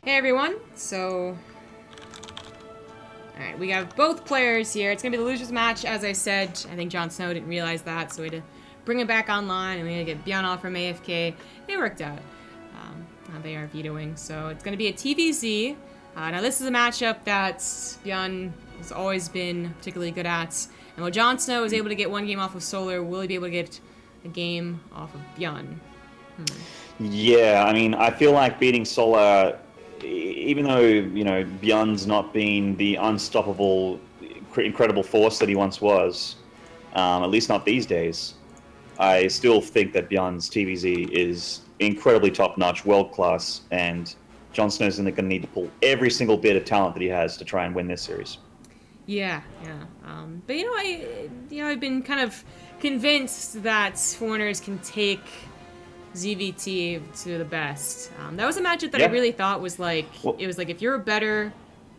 Hey everyone, alright, we have both players here. It's gonna be the losers match, as I said. I think JonSnow didn't realize that, so we had to bring him back online, and we had to get ByuN off from AFK. It worked out. Now they are vetoing, so it's gonna be a TvZ. Now this is a matchup that ByuN has always been particularly good at. And while JonSnow is able to get one game off of Solar, will he be able to get a game off of ByuN? Yeah, I mean, I feel like beating Solar, even though, ByuN's not been the unstoppable, incredible force that he once was, at least not these days, I still think that ByuN's TvZ is incredibly top-notch, world-class, and JonSnow's going to need to pull every single bit of talent that he has to try and win this series. Yeah. But I've been kind of convinced that foreigners can take ZVT to the best. That was a matchup that I really thought was like, it was like if you're better,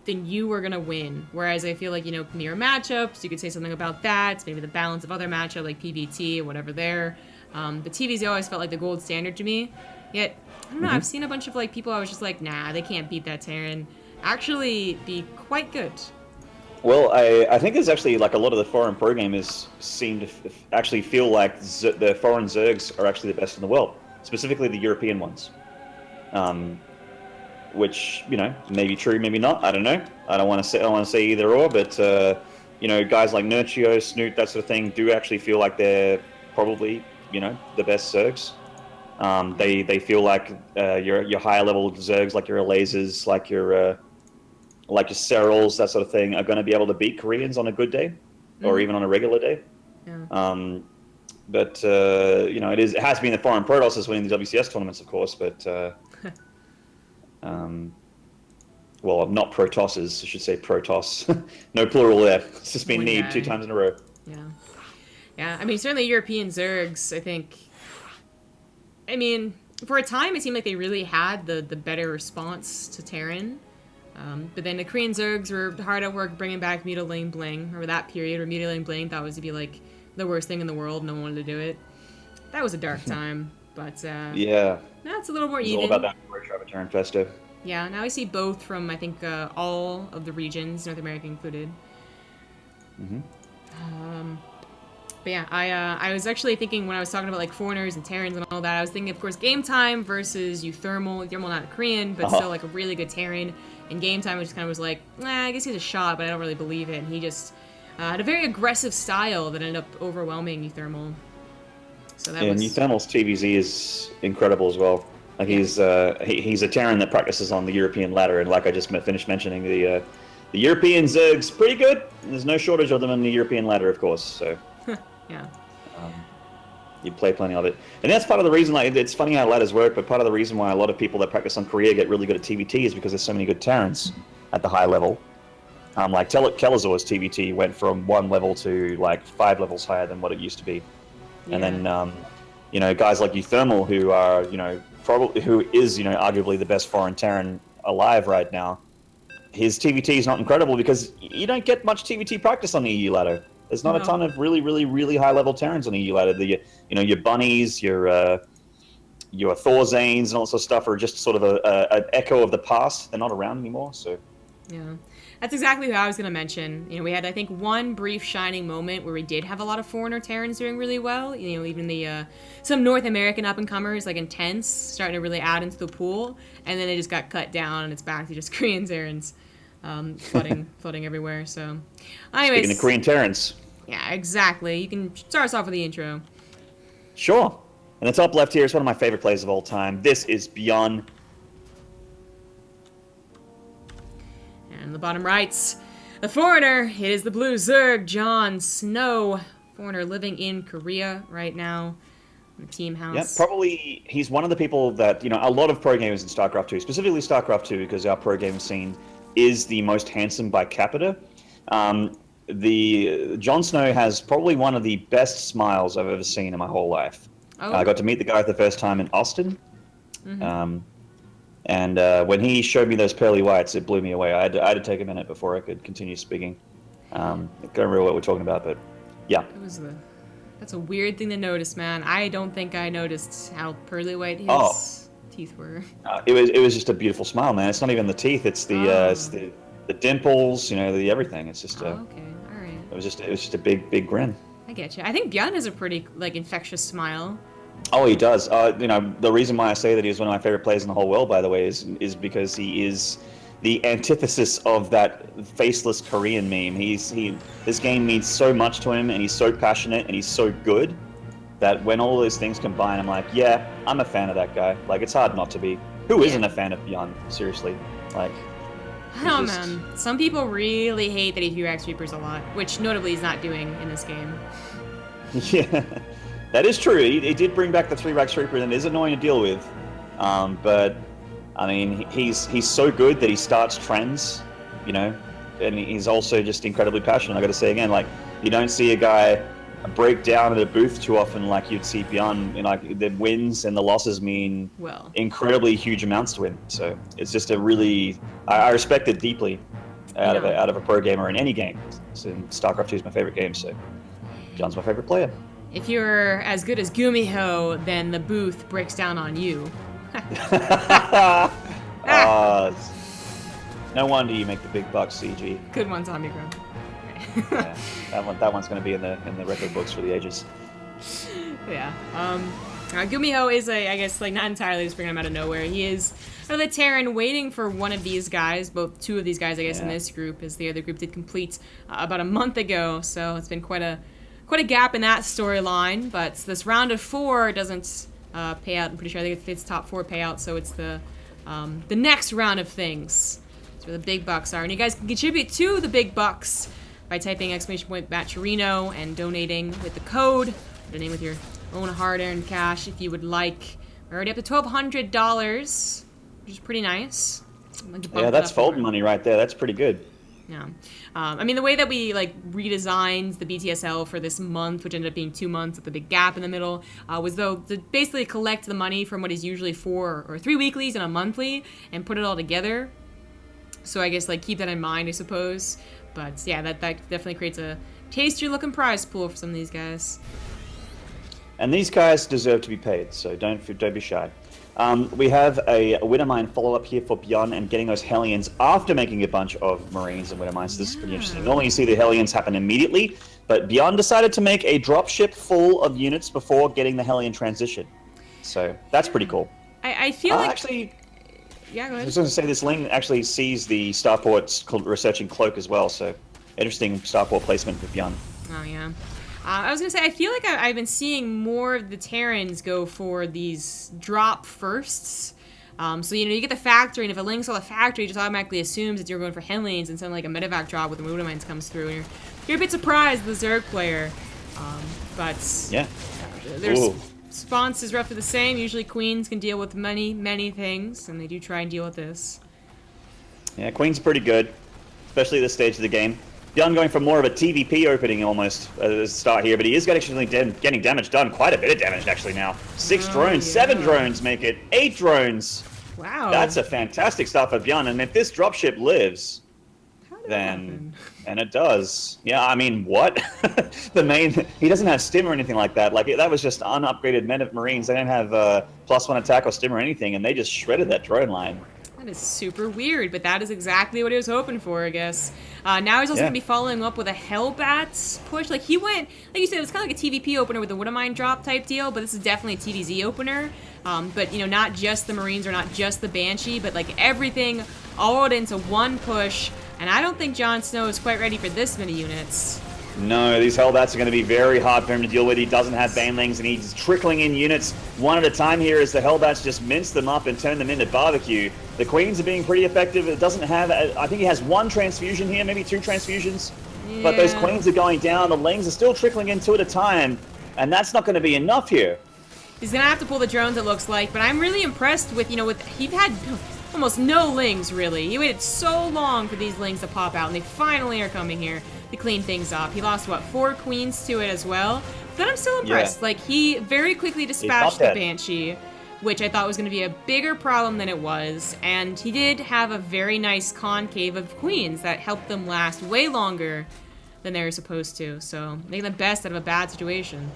then you were gonna win. Whereas I feel like, mirror matchups, you could say something about that. Maybe the balance of other matchup like PBT or whatever there. But TvZ always felt like the gold standard to me. Yet, I don't know, I've seen a bunch of like people I was just like, nah, they can't beat that Terran. Actually be quite good. Well, I think there's actually like a lot of the foreign pro gamers seem to actually feel like the foreign Zergs are actually the best in the world, specifically the European ones. Which, may be true, maybe not. I don't know. I don't want to say either or, but guys like Nurchio, Snoot, that sort of thing, do actually feel like they're probably, the best Zergs. They feel like your higher level Zergs, like your lasers, like your Serals, that sort of thing, are going to be able to beat Koreans on a good day, or even on a regular day. Yeah. It has been the foreign Protoss winning the WCS tournaments, of course, but well, not Protosses, I should say Protoss. No plural there. It's just been Need 2 times in a row. Yeah. I mean, certainly European Zergs, I think. I mean, for a time, it seemed like they really had the better response to Terran. But then the Korean Zergs were hard at work bringing back Mutilating Bling. Remember that period where Mutilating Bling thought was to be like the worst thing in the world. No one wanted to do it. That was a dark time. But yeah, now it's a little more even. It's all about that Corsair Gear Festo. Yeah, now I see both from I think all of the regions, North America included. But yeah, I was actually thinking when I was talking about like foreigners and Terrans and all that, I was thinking, of course, Game Time versus Euthermal. Euthermal not a Korean, but still like a really good Terran. And Game Time, just kind of was like, I guess he's a shot, but I don't really believe it. And he just had a very aggressive style that ended up overwhelming Euthermal. So that was... And Euthermal's TvZ is incredible as well. Like he's a Terran that practices on the European ladder, and like I just finished mentioning, the European Zerg's pretty good. There's no shortage of them on the European ladder, of course. So. Yeah. You play plenty of it. And that's part of the reason, like, it's funny how ladders work, but part of the reason why a lot of people that practice on Korea get really good at TvT is because there's so many good Terrans at the high level. Like Kelazor's TvT went from 1 level to like 5 levels higher than what it used to be. Yeah. And then, guys like Euthermal who are, who is, arguably the best foreign Terran alive right now, his TvT is not incredible because you don't get much TvT practice on the EU ladder. There's not a ton of really, really, really high-level Terrans on the EU ladder. Your Bunnies, your Thorzanes, and all sorts of stuff are just sort of an echo of the past. They're not around anymore, so... Yeah. That's exactly what I was going to mention. We had, I think, one brief shining moment where we did have a lot of foreigner Terrans doing really well. Even the some North American up-and-comers, like Intense, starting to really add into the pool. And then they just got cut down, and it's back to just Korean Terrans. Flooding everywhere, so... Anyways, speaking of Korean Terrans. Yeah, exactly. You can start us off with the intro. Sure. And the top left here is one of my favorite plays of all time. This is ByuN. And the bottom right's the foreigner. It is the blue Zerg, JonSnow. Foreigner living in Korea right now. In the team house. Yeah, probably he's one of the people that, a lot of pro gamers in StarCraft 2, specifically StarCraft 2, because our pro game scene is the most handsome by capita. The JonSnow has probably one of the best smiles I've ever seen in my whole life. I got to meet the guy for the first time in Austin. And when he showed me those pearly whites, it blew me away. I had to take a minute before I could continue speaking. I can't remember what we're talking about, but yeah. That's a weird thing to notice, man. I don't think I noticed how pearly white his teeth were. It was just a beautiful smile, man. It's not even the teeth. It's the dimples. You know, the everything. It's just okay, all right. It was just a big grin. I get you. I think ByuN has a pretty like infectious smile. Oh, he does. You know, the reason why I say that he's one of my favorite players in the whole world, by the way, is because he is the antithesis of that faceless Korean meme. This game means so much to him, and he's so passionate, and he's so good that when all those things combine, I'm like, yeah, I'm a fan of that guy. Like, it's hard not to be. Who isn't a fan of ByuN? Seriously, like. I don't know, man. Some people really hate that he 3x Reapers a lot, which notably he's not doing in this game. Yeah, that is true. He did bring back the 3x Reaper, and it is annoying to deal with. But I mean, he's so good that he starts trends, you know, and he's also just incredibly passionate. I got to say again, like, you don't see a guy break down at a booth too often like you'd see ByuN. You know, like, the wins and the losses mean incredibly huge amounts to him. So it's just a really, I respect it deeply out of a pro gamer in any game. So StarCraft 2 is my favorite game, so ByuN's my favorite player. If you're as good as Gumiho, then the booth breaks down on you. No wonder you make the big bucks, CG. Good one, Zombie Grow. Yeah, that one's going to be in the record books for the ages. Yeah. Gumiho is I guess, like, not entirely just bringing him out of nowhere. He is the Terran waiting for one of these guys, two of these guys, I guess, in this group, as the other group did complete about a month ago. So it's been quite a gap in that storyline. But this round of 4 doesn't pay out. I'm pretty sure I think it's top 4 payout. So it's the next round of things. That's where the big bucks are, and you guys can contribute to the big bucks by typing !Matcherino and donating with the code. Donate with your own hard-earned cash if you would like. We're already up to $1,200, which is pretty nice. Yeah, that's folding money right there. That's pretty good. Yeah. I mean, the way that we, like, redesigned the BTSL for this month, which ended up being 2 months with the big gap in the middle, was to basically collect the money from what is usually 4 or 3 weeklies and a monthly and put it all together. So I guess, like, keep that in mind, I suppose. But yeah, that definitely creates a tastier-looking prize pool for some of these guys. And these guys deserve to be paid, so don't be shy. We have a Widowmine follow-up here for ByuN and getting those Hellions after making a bunch of Marines and Widowmines. So this is pretty interesting. Normally you see the Hellions happen immediately, but ByuN decided to make a dropship full of units before getting the Hellion transition. So that's pretty cool. I feel like... Actually... Yeah, go ahead. I was going to say, this Ling actually sees the Starport researching Cloak as well, so interesting Starport placement with ByuN. Oh, yeah. I was going to say, I feel like I've been seeing more of the Terrans go for these drop firsts. So, you know, you get the factory, and if it links all the factory, it just automatically assumes that you're going for Hellions, and suddenly, like, a medevac drop with the Widowmines comes through, and you're a bit surprised, the Zerg player. But... Yeah. There's... Response is roughly the same. Usually Queens can deal with many things, and they do try and deal with this. Yeah, Queen's pretty good, especially at this stage of the game. ByuN going for more of a TVP opening almost at the start here, but he is actually getting damage done. Quite a bit of damage actually now. 6 drones, 7 drones make it, 8 drones. Wow. That's a fantastic start for ByuN, and if this dropship lives, then... And it does. Yeah, I mean, what? He doesn't have stim or anything like that. Like, that was just unupgraded men of Marines. They don't have +1 attack or stim or anything, and they just shredded that drone line. That is super weird, but that is exactly what he was hoping for, I guess. Now he's also going to be following up with a Hellbats push. Like, he went, like you said, it was kind of like a TVP opener with a Widowmine drop type deal, but this is definitely a TvZ opener. But, you know, not just the Marines or not just the Banshee, but, like, everything all into one push. And I don't think JonSnow is quite ready for this many units. No, these Hellbats are going to be very hard for him to deal with. He doesn't have Banelings, and he's trickling in units one at a time here as the Hellbats just mince them up and turn them into barbecue. The Queens are being pretty effective. It doesn't have... I think he has 1 transfusion here, maybe 2 transfusions. Yeah. But those Queens are going down. The Lings are still trickling in 2 at a time, and that's not going to be enough here. He's going to have to pull the drones, it looks like, but I'm really impressed with, you know, he'd had... almost no Lings, really. He waited so long for these Lings to pop out, and they finally are coming here to clean things up. He lost, what, 4 Queens to it as well? But I'm still impressed. Yeah. Like, he very quickly dispatched the Banshee, which I thought was going to be a bigger problem than it was, and he did have a very nice concave of Queens that helped them last way longer than they were supposed to, so making the best out of a bad situation.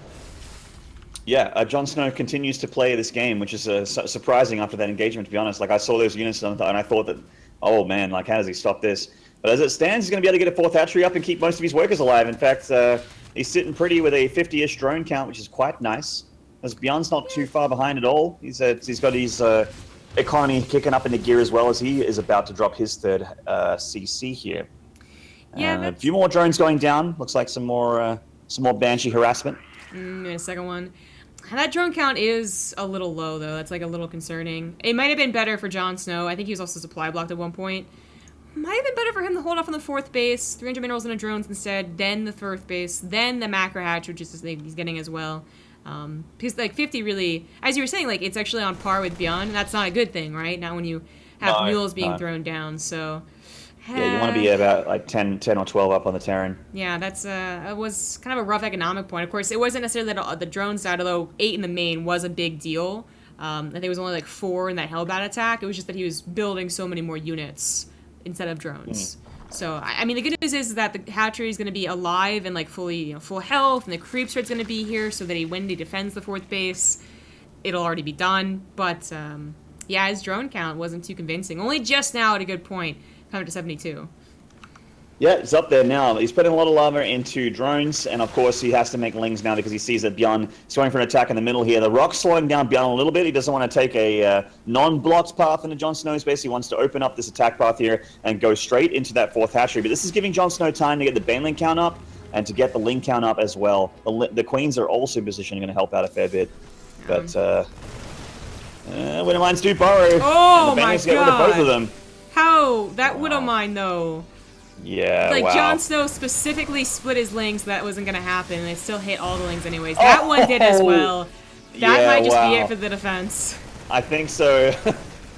Yeah, JonSnow continues to play this game, which is surprising after that engagement, to be honest. Like, I saw those units and I thought that, oh man, like, how does he stop this? But as it stands, he's going to be able to get a 4th hatchery up and keep most of his workers alive. In fact, he's sitting pretty with a 50-ish drone count, which is quite nice. As ByuN's not too far behind at all. He's got his economy kicking up into gear as well, as he is about to drop his 3rd CC here. Yeah, a few more drones going down. Looks like some more Banshee harassment. A second one. That drone count is a little low, though. That's, like, a little concerning. It might have been better for JonSnow. I think he was also supply blocked at one point. Might have been better for him to hold off on the 4th base, 300 minerals and a drones instead, then the 3rd base, then the macro hatch, which is he's getting as well. Because, like, 50 really, as you were saying, like, it's actually on par with ByuN, and that's not a good thing, right? Not when you have mules being thrown down, so... Yeah, you want to be about like 10 or 12 up on the Terran. Yeah, that's it was kind of a rough economic point. Of course, it wasn't necessarily that the drone side, although 8 in the main was a big deal. I think it was only like 4 in that Hellbat attack. It was just that he was building so many more units instead of drones. So, I mean, the good news is that the hatchery is going to be alive and like fully, full health, and the creep threat's going to be here, so that when he defends the 4th base, it'll already be done. But yeah, his drone count wasn't too convincing. Only just now at a good point. Coming to 72. Yeah, it's up there now. He's putting a lot of lava into drones, and of course he has to make lings now because he sees that ByuN is going for an attack in the middle here. The rock's slowing down ByuN a little bit. He doesn't want to take a non-blocked path into JonSnow's base. He wants to open up this attack path here and go straight into that 4th hatchery. But this is giving JonSnow time to get the baneling count up and to get the ling count up as well. The queens are also positioning, going to help out a fair bit. But Wintermines do burrow. Oh and the my banelings get rid of both of them. How? That Widow Mine, though. Yeah, like, wow. JonSnow specifically split his lings, so that wasn't going to happen, and it still hit all the lings anyways. That one did as well. That might just be it for the defense. I think so.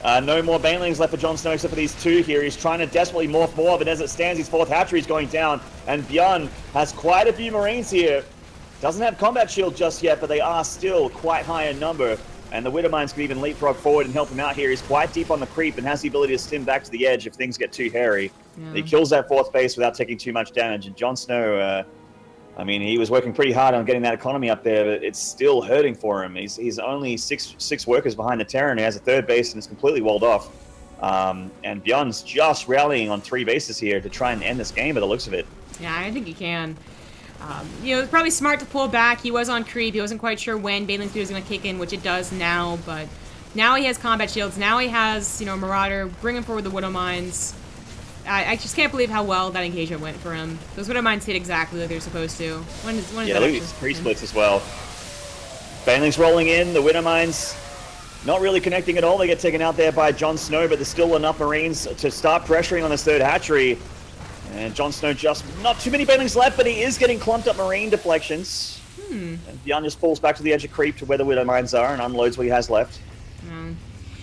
No more banelings left for JonSnow except for these 2 here. He's trying to desperately morph more, but as it stands, his 4th hatchery is going down, and ByuN has quite a few Marines here. Doesn't have combat shield just yet, but they are still quite high in number. And the Widowmines can even leapfrog forward and help him out here. He's quite deep on the creep and has the ability to stim back to the edge if things get too hairy. Yeah. He kills that 4th base without taking too much damage. And JonSnow, I mean, he was working pretty hard on getting that economy up there, but it's still hurting for him. He's only six workers behind the Terran. He has a 3rd base and is completely walled off. And ByuN's just rallying on 3 bases here to try and end this game by the looks of it. Yeah, I think he can. It's probably smart to pull back. He was on creep. He wasn't quite sure when Baneling 3 was going to kick in, which it does now. But now he has combat shields. Now he has, Marauder, bringing forward the Widow Mines. I just can't believe how well that engagement went for him. Those Widow Mines hit exactly like they're supposed to. When is look at these pre-splits as well. Baneling's rolling in. The Widow Mines not really connecting at all. They get taken out there by JonSnow, but there's still enough Marines to start pressuring on this 3rd hatchery. And JonSnow just not too many banelings left, but he is getting clumped up Marine deflections. And ByuN just pulls back to the edge of creep to where the Widow Mines are and unloads what he has left.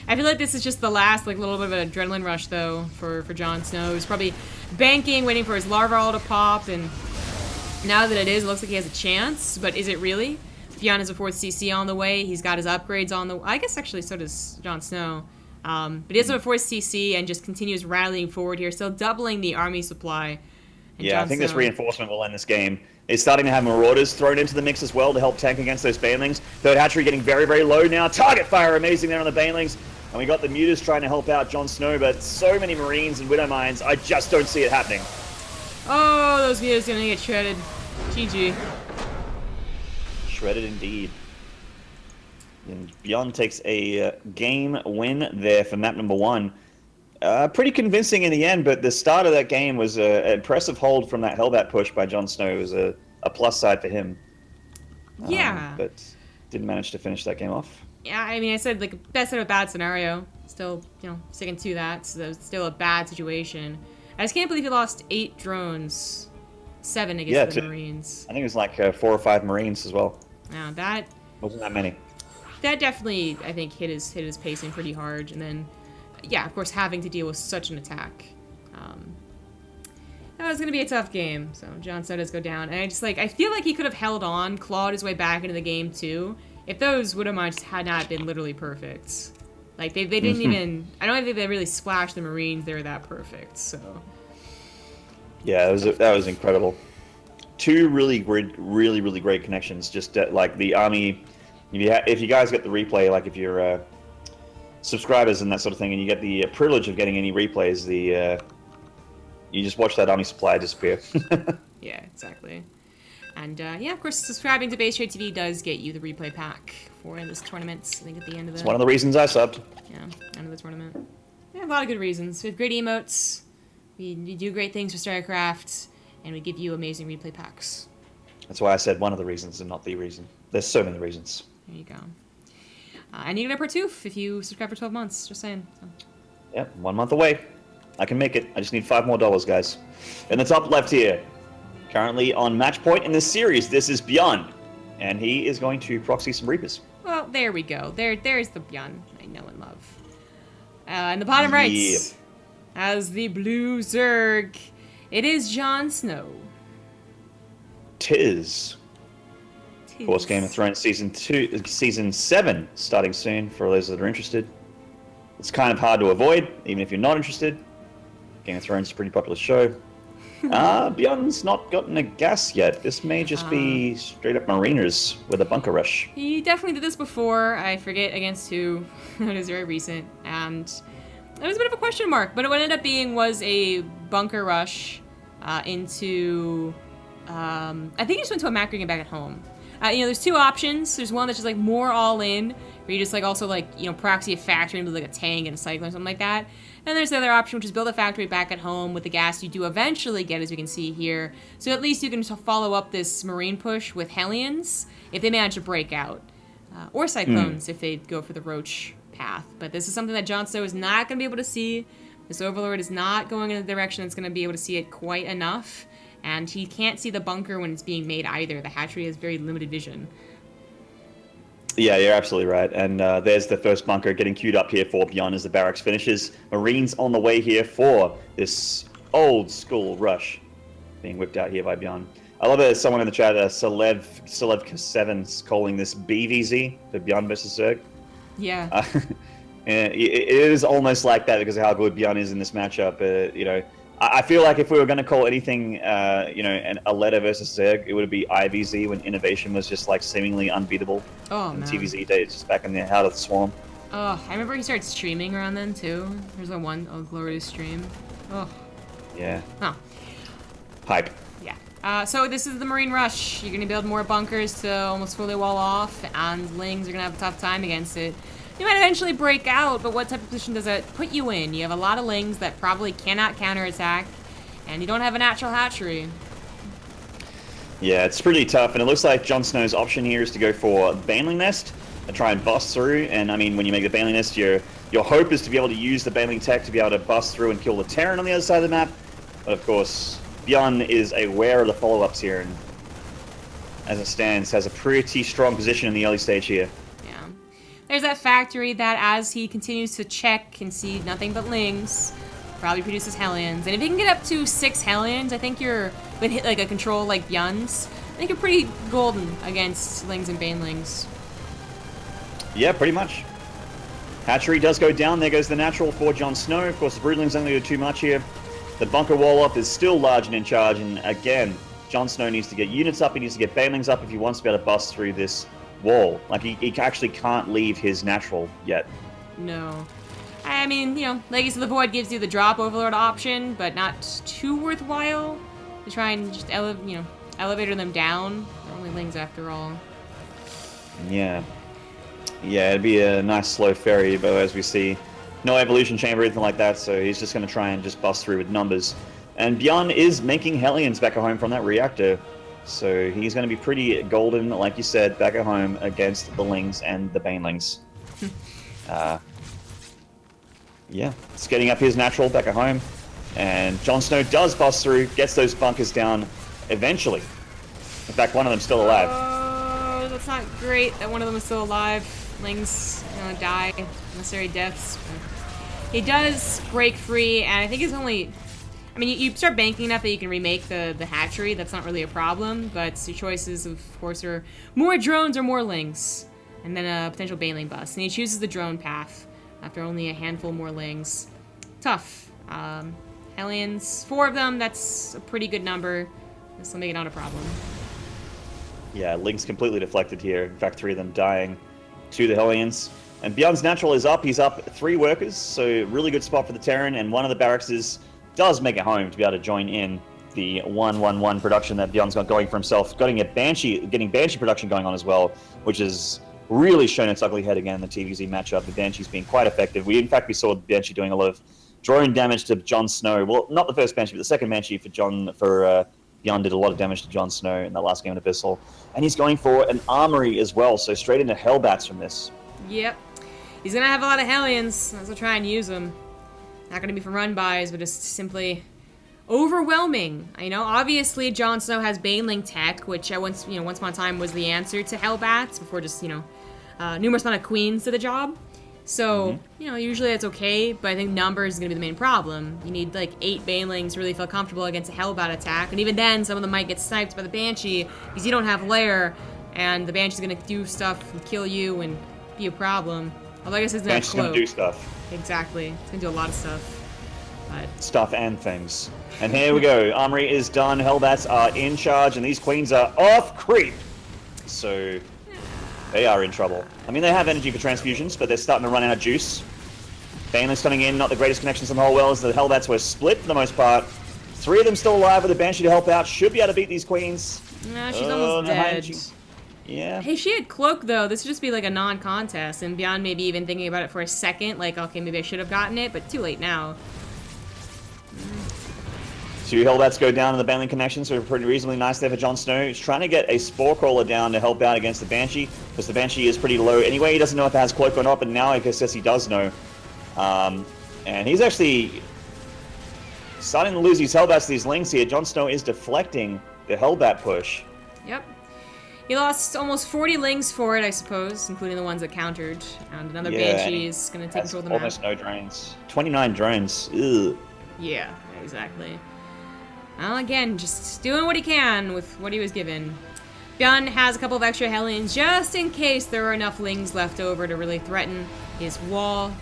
I feel like this is just the last little bit of an adrenaline rush though for JonSnow. He's probably banking, waiting for his larval to pop, and now that it looks like he has a chance. But is it really? ByuN has a 4th CC on the way. He's got his upgrades on the way. I guess actually so does JonSnow. But he has a 4th CC and just continues rallying forward here, still doubling the army supply. And yeah, I think this reinforcement will end this game. It's starting to have Marauders thrown into the mix as well to help tank against those banelings. 3rd hatchery getting very, very low now. Target fire amazing there on the banelings. And we got the Mutas trying to help out JonSnow, but so many Marines and Widow Mines, I just don't see it happening. Oh, those Mutas are going to get shredded. GG. Shredded indeed. And ByuN takes a game win there for map number 1. Pretty convincing in the end, but the start of that game was an impressive hold from that Hellbat push by JonSnow. It was a plus side for him. Yeah. But didn't manage to finish that game off. Yeah, I mean, I said, like, best of a bad scenario. Still, sticking to that, so it's still a bad situation. I just can't believe he lost 8 drones, 7 against the Marines. I think it was like 4 or 5 Marines as well. Yeah, that... Wasn't that many. That definitely, I think, hit his pacing pretty hard, and then, yeah, of course, having to deal with such an attack. That was going to be a tough game, so JonSnow does go down, and I feel like he could have held on, clawed his way back into the game, too, if those Widow Mines had not been literally perfect. Like, they didn't even, I don't think they really splashed the Marines, they were that perfect, so. Yeah, that was incredible. 2 really great connections, just like the army If you guys get the replay, like if you're subscribers and that sort of thing, and you get the privilege of getting any replays, you just watch that army supply disappear. Yeah, exactly. And yeah, of course, subscribing to BaseTradeTV does get you the replay pack for this tournament. I think at the end of the... It's one of the reasons I subbed. Yeah, end of the tournament. Yeah, a lot of good reasons. We have great emotes, we do great things for StarCraft, and we give you amazing replay packs. That's why I said one of the reasons and not the reason. There's so many reasons. There you go. And you get a part 2 if you subscribe for 12 months, just saying. So. Yep, 1 month away. I can make it. I just need $5 more, guys. In the top left here, currently on match point in this series, this is ByuN. And he is going to proxy some Reapers. Well, there we go. There's the ByuN I know and love. In the bottom right, as the blue Zerg, it is JonSnow. Tis. Of course, Game of Thrones Season 7 starting soon for those that are interested. It's kind of hard to avoid, even if you're not interested. Game of Thrones is a pretty popular show. ByuN's not gotten a gas yet. This may just be straight up Mariners with a bunker rush. He definitely did this before. I forget against who. It was very recent. And it was a bit of a question mark. But what it ended up being was a bunker rush into... I think he just went to a macro game back at home. You know, there's two options. There's one that's just like more all in, where you just like also like, you know, proxy a factory into like a tank and a cyclone or something like that. And there's the other option, which is build a factory back at home with the gas you do eventually get, as we can see here. So at least you can follow up this marine push with Hellions if they manage to break out, or cyclones if they go for the roach path. But this is something that JonSnow is not going to be able to see. This Overlord is not going in the direction that's going to be able to see it quite enough. And he can't see the bunker when it's being made either. The hatchery has very limited vision. Yeah, you're absolutely right. And there's the first bunker getting queued up here for ByuN as the barracks finishes. Marines on the way here for this old school rush being whipped out here by ByuN. I love it. Someone in the chat, Celev7, calling this BVZ, the ByuN versus Zerg. Yeah. It is almost like that because of how good ByuN is in this matchup. You know, I feel like if we were going to call anything, you know, a letter versus Zerg, it would be IVZ when innovation was just like seemingly unbeatable. Oh, in man. TvZ days, just back in the Heart of the Swarm. Oh, I remember he started streaming around then too. There's a glorious stream. Oh. Yeah. Huh. Hype. Yeah. So this is the Marine Rush. You're gonna build more bunkers to almost fully wall off, and Lings are gonna have a tough time against it. You might eventually break out, but what type of position does that put you in? You have a lot of Lings that probably cannot counterattack, and you don't have a natural hatchery. Yeah, it's pretty tough, and it looks like JonSnow's option here is to go for Baneling Nest and try and bust through. And I mean, when you make the Baneling Nest, your hope is to be able to use the Baneling tech to be able to bust through and kill the Terran on the other side of the map. But of course, ByuN is aware of the follow-ups here, and as it stands, has a pretty strong position in the early stage here. There's that factory that, as he continues to check, can see nothing but Lings. Probably produces Hellions. And if you can get up to 6 Hellions, I think you're, with like a control like ByuN's, I think you're pretty golden against Lings and Banelings. Yeah, pretty much. Hatchery does go down. There goes the natural for JonSnow. Of course, the Broodlings don't do too much here. The bunker wall-up is still large and in charge. And again, JonSnow needs to get units up. He needs to get Banelings up if he wants to be able to bust through this wall. Like, he actually can't leave his natural yet. No. I mean, you know, Legacy of the Void gives you the drop Overlord option, but not too worthwhile to try and just elevator them down. They're only Lings after all. Yeah. Yeah, it'd be a nice slow ferry, but as we see, no evolution chamber or anything like that, so he's just going to try and just bust through with numbers. And ByuN is making Hellions back at home from that reactor. So he's going to be pretty golden, like you said, back at home against the Lings and the Banelings. Yeah, it's getting up his natural back at home. And JonSnow does bust through, gets those bunkers down eventually. In fact, one of them's still alive. Oh, that's not great that one of them is still alive. Lings, you know, die. Unnecessary deaths. He does break free, and I think he's only... I mean, you start banking enough that you can remake the hatchery. That's not really a problem, but your choices, of course, are more drones or more Lings, and then a potential Baneling bust. And he chooses the drone path after only a handful more Lings. Tough. Hellions, 4 of them, that's a pretty good number. This will make it not a problem. Yeah, Link's completely deflected here. In fact, 3 of them dying to the Hellions. And ByuN's natural is up. He's up 3 workers, so really good spot for the Terran. And one of the barracks does make it home to be able to join in the 1-1-1 production that ByuN's got going for himself. Getting Banshee production going on as well, which has really shown its ugly head again in the TvZ matchup. The Banshee's been quite effective. We saw Banshee doing a lot of drone damage to JonSnow. Well, not the first Banshee, but the second Banshee for ByuN did a lot of damage to JonSnow in that last game in Abyssal. And he's going for an armory as well, so straight into Hellbats from this. Yep. He's going to have a lot of Hellions. I'll try and use them. Not going to be for run-bys, but just simply overwhelming. You know, obviously JonSnow has Baneling tech, which once upon a time was the answer to Hellbats before just, numerous amount of queens did the job. So, usually that's okay, but I think numbers is going to be the main problem. You need, 8 Banelings to really feel comfortable against a Hellbat attack, and even then, some of them might get sniped by the Banshee, because you don't have Lair, and the Banshee's going to do stuff and kill you and be a problem. Although I guess it's not Banshee's going to do stuff. Exactly. It's going to do a lot of stuff. But stuff and things. And here we go. Armory is done. Hellbats are in charge, and these queens are off creep. So they are in trouble. I mean, they have energy for transfusions, but they're starting to run out of juice. Baneling's coming in, not the greatest connections on the whole world, as the Hellbats were split for the most part. 3 of them still alive with a Banshee to help out. Should be able to beat these queens. Nah, she's almost dead. Yeah. Hey, she had Cloak, though. This would just be like a non-contest, and ByuN maybe even thinking about it for a second, okay, maybe I should have gotten it, but too late now. 2 Hellbats go down in the Baneling connection, so pretty reasonably nice there for JonSnow. He's trying to get a Spore Crawler down to help out against the Banshee, because the Banshee is pretty low anyway. He doesn't know if it has Cloak or not, but now I guess he does know. And he's actually starting to lose these Hellbats to these Lings here. JonSnow is deflecting the Hellbat push. Yep. He lost almost 40 Lings for it, I suppose, including the ones that countered. And another Banshee is going to take control of the map. Almost no drones. 29 drones. Ugh. Yeah, exactly. Well, again, just doing what he can with what he was given. ByuN has a couple of extra Hellions just in case there are enough Lings left over to really threaten his wall.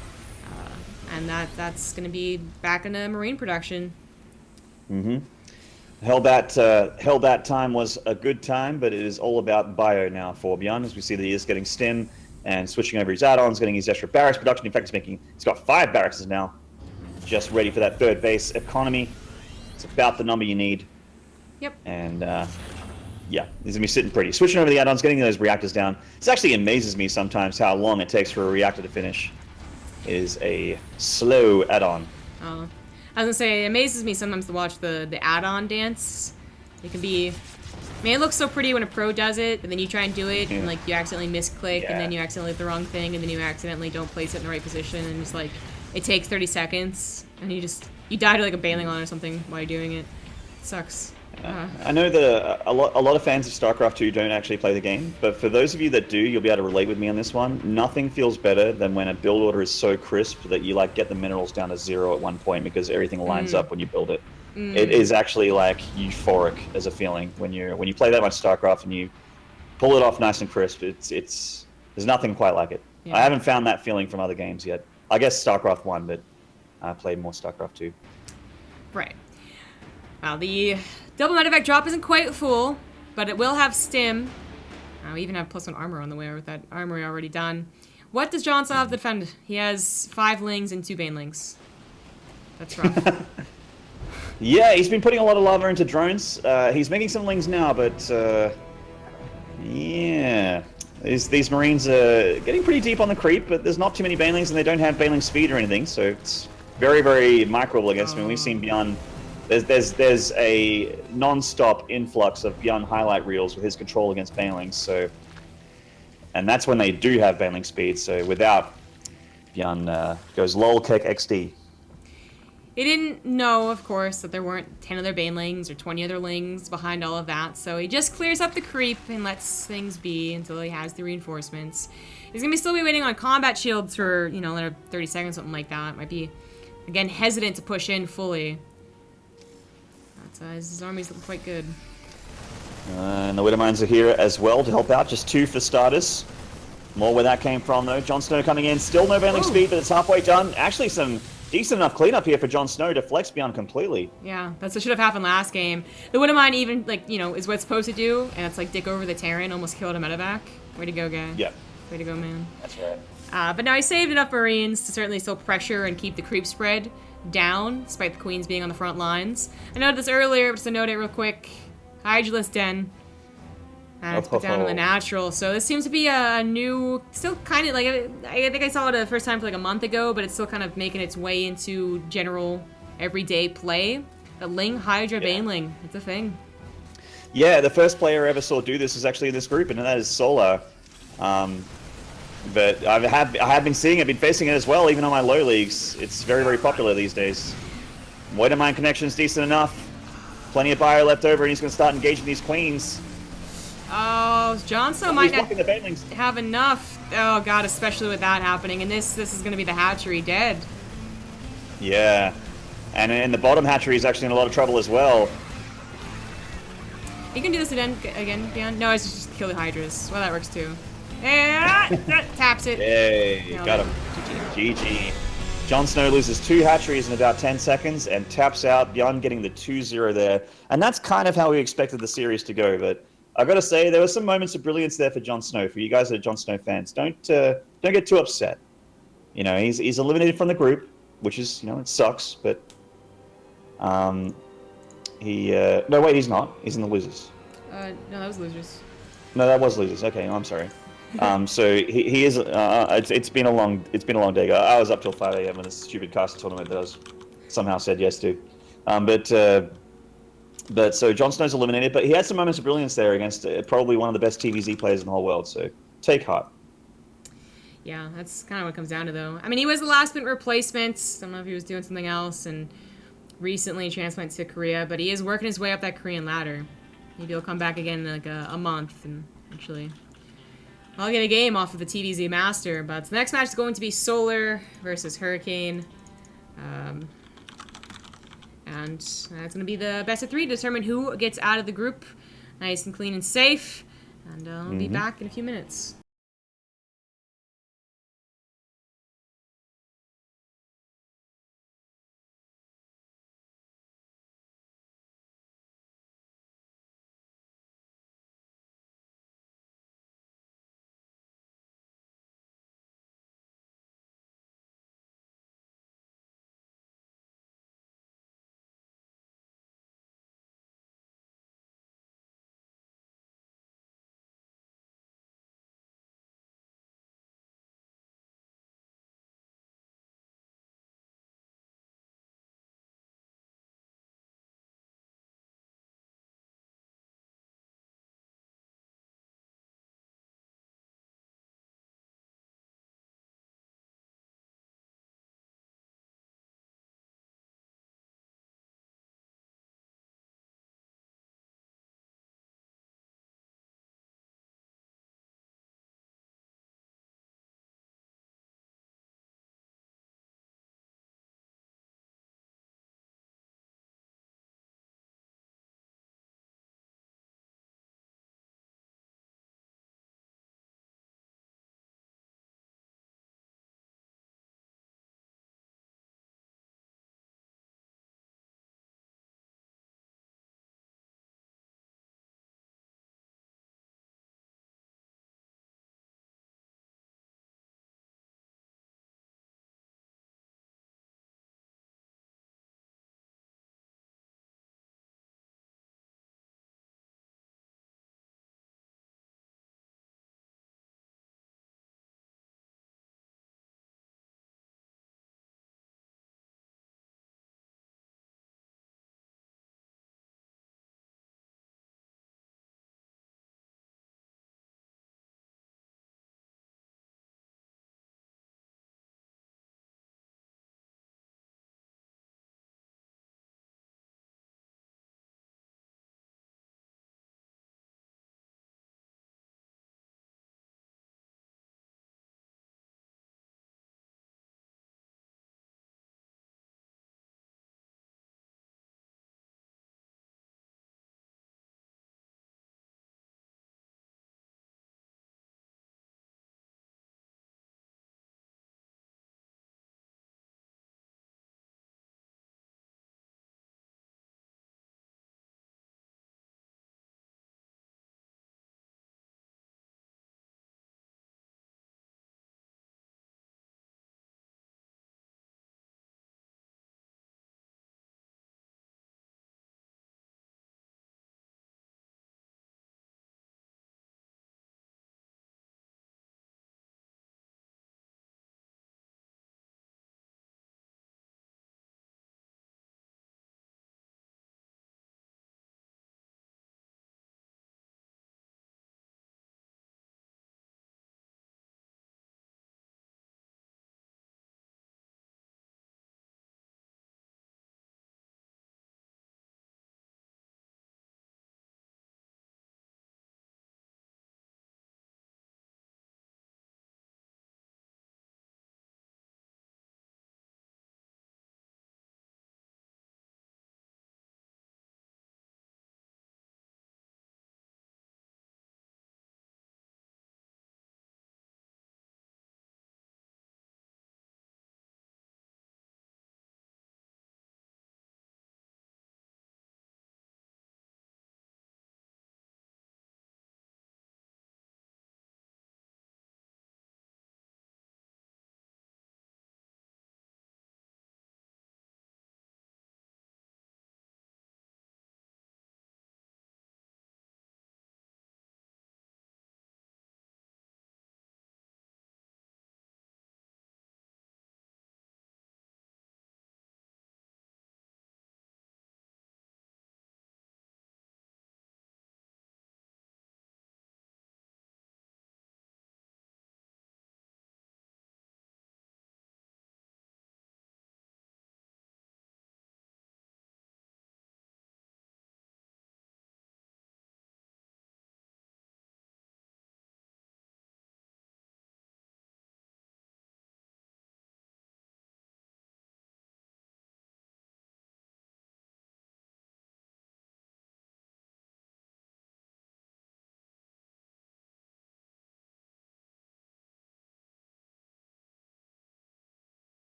And that's going to be back into Marine production. Hellbat time was a good time, but it is all about bio now for ByuN, as we see that he is getting stim and switching over his add-ons, getting his extra barracks production. In fact, he's got 5 barracks now, just ready for that 3rd base economy. It's about the number you need. Yep. And yeah, he's gonna be sitting pretty. Switching over the add-ons, getting those reactors down. This actually amazes me sometimes how long it takes for a reactor to finish. It is a slow add-on. Oh. I was gonna say, it amazes me sometimes to watch the add-on dance. It can be, it looks so pretty when a pro does it, but then you try and do it, and you accidentally misclick, and then you accidentally hit the wrong thing, and then you accidentally don't place it in the right position, and just it takes 30 seconds, and you die to a Baneling on or something while you're doing it. It sucks. I know that a lot of fans of StarCraft 2 don't actually play the game, but for those of you that do, you'll be able to relate with me on this one. Nothing feels better than when a build order is so crisp that you get the minerals down to 0 at one point because everything lines up when you build it. It is actually euphoric as a feeling when you play that much StarCraft and you pull it off nice and crisp. There's nothing quite like it. Yeah. I haven't found that feeling from other games yet. I guess StarCraft 1, but I played more StarCraft 2. Right. Well, the double medevac drop isn't quite full, but it will have stim. We even have +1 armor on the way with that armory already done. What does JonSnow have to defend? He has 5 Lings and 2 Banelings. That's rough. Yeah, he's been putting a lot of lava into drones. He's making some Lings now, but yeah. These Marines are getting pretty deep on the creep, but there's not too many Banelings and they don't have Baneling speed or anything, so it's very, very microable against me. We've seen ByuN. There's a non-stop influx of ByuN highlight reels with his control against Banelings, so, and that's when they do have Baneling speed. So without, ByuN goes lol kek XD. He didn't know, of course, that there weren't 10 other Banelings or 20 other Lings behind all of that, so he just clears up the creep and lets things be until he has the reinforcements. He's gonna still be waiting on combat shields for another 30 seconds, something like that. Might be, again, hesitant to push in fully. His army's looking quite good. And the Widowmines are here as well to help out. Just 2 for starters. More where that came from, though. JonSnow coming in. Still no bailing speed, but it's halfway done. Actually, some decent enough cleanup here for JonSnow to flex ByuN completely. Yeah, that's what should have happened last game. The wouldn't mind even, like, you know, is what it's supposed to do, and it's like dick over the Terran, almost killed a medevac. Way to go, guy. Yep. Way to go, man. That's right. But now he saved enough Marines to certainly still pressure and keep the creep spread down, despite the Queens being on the front lines. I noted this earlier, but just to note it real quick. Hydrolus Den. And it's put down on the natural. So this seems to be a new, still kind of like, I think I saw it the first time for like a month ago, but it's still kind of making its way into general everyday play. The Ling Hydra Baneling, it's a thing. Yeah, the first player I ever saw do this is actually in this group, and that is Solar. But I have been seeing it, been facing it as well, even on my low leagues. It's very, very popular these days. Void of Mind connection's decent enough. Plenty of bio left over, and he's going to start engaging these queens. Oh, JonSnow might not the have enough. Oh god, especially with that happening. And this is going to be the hatchery dead. Yeah. And in the bottom hatchery is actually in a lot of trouble as well. You can do this again, ByuN? No, it's just kill the Hydras. Well, that works too. Yeah, that taps it. Yay, got him. GG. JonSnow loses 2 hatcheries in about 10 seconds and taps out. ByuN getting the 2-0 there. And that's kind of how we expected the series to go, but I've got to say, there were some moments of brilliance there for JonSnow. For you guys that are JonSnow fans, don't get too upset. You know, he's eliminated from the group, which is, you know, it sucks. But no, wait, he's not. He's in the losers. No, that was losers. No, that was losers. Okay, I'm sorry. So he is. It's been a long day. I was up till 5 a.m. in this stupid caster tournament that I was somehow said yes to. But so JonSnow's eliminated, but he had some moments of brilliance there against probably one of the best TvZ players in the whole world, so take heart. Yeah, that's kind of what it comes down to, though. I mean, he was the last-minute replacement. I don't know if he was doing something else, and recently transplanted to Korea, but he is working his way up that Korean ladder. Maybe he'll come back again in like a month, and actually I'll get a game off of the TvZ Master, but the next match is going to be Solar versus Hurricane. And it's going to be the best of 3 to determine who gets out of the group nice and clean and safe. And I'll be back in a few minutes.